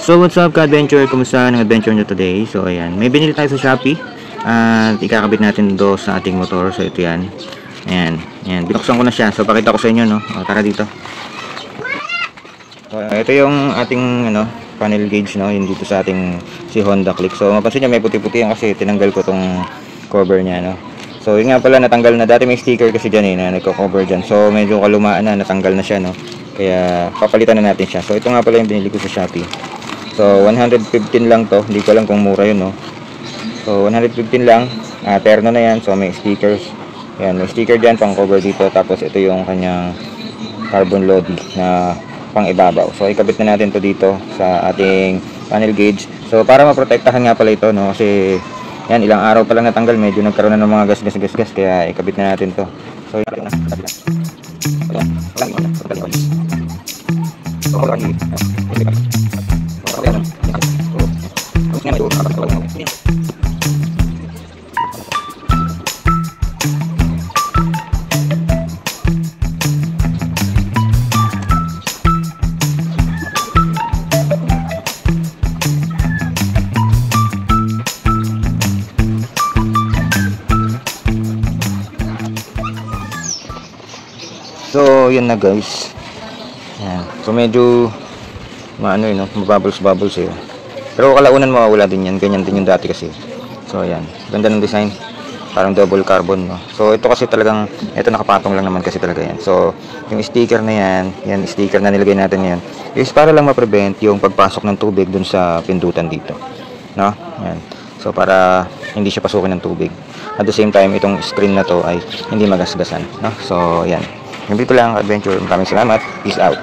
So what's up ka-adventure? Kumusta ang adventure nyo today? So ayan, may binili tayo sa Shopee at ikakabit natin do sa ating motor. So ito yan. Ayan, ayan. Binuksan ko na siya. So pakita ko sa inyo, no? O, tara dito. So ito yung ating panel gauge, no? Yung dito sa ating si Honda Click. So mapansin nyo may puti-puti yan kasi tinanggal ko tong cover niya, no? So yun nga pala, natanggal na. Dati may sticker kasi dyan na nagko-cover dyan. So medyo kalumaan na, natanggal na siya, no? Kaya papalitan na natin siya. So ito nga pala yung binili ko sa Shopee. So 115 lang to, hindi ko alam kung mura yun, no. So 115 lang, terno na yan. So may stickers, yan, may sticker dyan pang cover dito. Tapos ito yung kanyang carbon lodi na pang ibabaw. So ikabit na natin to dito sa ating panel gauge. So para maprotektahan nga pala ito, no, kasi yan, ilang araw pa lang natanggal, medyo nagkaroon na ng mga gas, kaya ikabit na natin to. So So, yun na guys. Yan. So, medyo mabubbles eh. Pero kalaunan mawawala din yan. Ganyan din yung dati kasi. So, ayan. Ganda ng design. Parang double carbon, no? So, ito kasi talagang, ito nakapatong lang naman kasi talaga yan. So, yung sticker na yan sticker na nilagay natin yan, is para lang ma-prevent yung pagpasok ng tubig dun sa pindutan dito. No? Yan. So, para hindi siya pasukin ng tubig. At the same time, itong screen na to ay hindi magasgasan. No? So, yan. Dito lang, adventure. Maraming salamat. Peace out.